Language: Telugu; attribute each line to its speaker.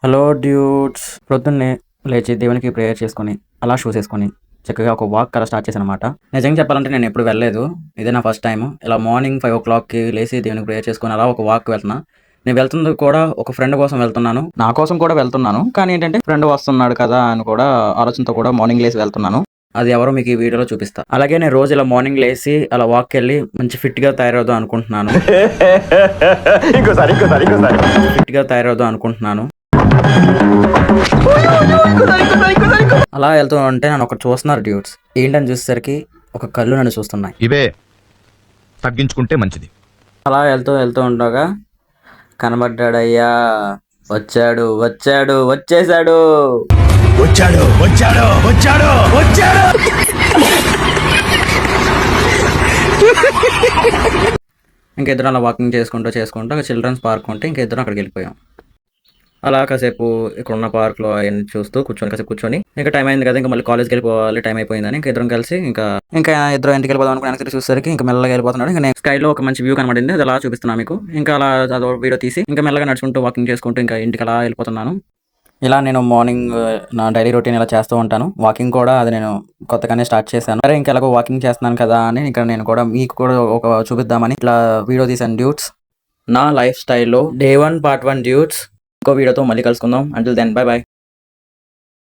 Speaker 1: హలో డ్యూట్స్, ప్రొద్దున్నే లేచి దేవునికి ప్రేయర్ చేసుకొని అలా షూస్ వేసుకొని చక్కగా ఒక వాక్ అలా స్టార్ట్ చేశాను అనమాట. నిజంగా చెప్పాలంటే నేను ఎప్పుడు వెళ్ళలేదు, ఇదే నా ఫస్ట్ టైం. ఇలా మార్నింగ్ 5 o'clockకి లేచి దేవునికి ప్రేయర్ చేసుకొని అలా ఒక వాక్ వెళ్తున్నా. నేను వెళ్తుంది కూడా ఒక ఫ్రెండ్ కోసం వెళ్తున్నాను, నా కోసం కూడా వెళ్తున్నాను. కానీ ఏంటంటే ఫ్రెండ్ వస్తున్నాడు కదా అని కూడా ఆలోచనతో కూడా మార్నింగ్ లేచి వెళ్తున్నాను. అది ఎవరో మీకు ఈ వీడియోలో చూపిస్తా. అలాగే నేను రోజు ఇలా మార్నింగ్ లేచి అలా వాక్కి వెళ్ళి మంచి ఫిట్గా తయారవుదాం అనుకుంటున్నాను. ఫిట్గా తయారవుదాం అనుకుంటున్నాను. అలా వెళ్తూ ఉంటే నన్ను ఒకటి చూస్తున్నారు డ్యూట్స్. ఏంటని చూసేసరికి ఒక కళ్ళు నన్ను చూస్తున్నాయి.
Speaker 2: ఇవే తగ్గించుకుంటే మంచిది.
Speaker 1: అలా వెళ్తూ వెళ్తూ ఉండగా కనబడ్డాడయ్యా. వచ్చాడు వచ్చాడు వచ్చేసాడు.
Speaker 2: వచ్చాడు వచ్చాడు వచ్చాడు వచ్చాడు.
Speaker 1: ఇంకిద్దరం అలా వాకింగ్ చేసుకుంటూ చిల్డ్రన్స్ పార్క్ ఉంటే ఇంకిద్దరం అక్కడికి వెళ్ళిపోయాం. అలా కాసేపు ఇక్కడ ఉన్న పార్క్లో అవన్నీ చూస్తూ కాసేపు కూర్చొని ఇంకా టైం అయింది కదా, ఇంకా మళ్ళీ కాలేజ్కి వెళ్ళిపోవాలి, టైం అయిపోయిందని ఇంకా ఇద్దరం కలిసి ఇంకా ఇద్దరు ఇంటికి వెళ్ళిపోదాం అనుకుని వెనక్కి చూసేసరికి ఇంకా మెల్లగా వెళ్ళిపోతున్నాడు. ఇంకా నెక్స్ట్ స్కైలో ఒక మంచి వ్యూ కనబడింది, అది అలా చూపిస్తున్నా మీకు. ఇంకా అలా అదో వీడియో తీసి ఇంకా మెల్లగా నడుచుకుంటూ వాకింగ్ చేసుకుంటూ ఇంకా ఇంటికి అలా వెళ్ళిపోతున్నాను. ఇలా నేను మార్నింగ్ నా డైలీ రొటీన్ ఇలా చేస్తూ ఉంటాను. వాకింగ్ కూడా అది నేను కొత్తగానే స్టార్ట్ చేశాను. సరే ఇంకా ఎలాగో వాకింగ్ చేస్తున్నాను కదా అని ఇక్కడ నేను కూడా మీకు కూడా ఒక చూపిద్దామని ఇట్లా వీడియో తీసాను డ్యూట్స్. నా లైఫ్ స్టైల్లో Day 1 Part 1 డ్యూట్స్. ఇంకో వీడియోతో మళ్ళీ కలుసుకుందాం. Until then bye by.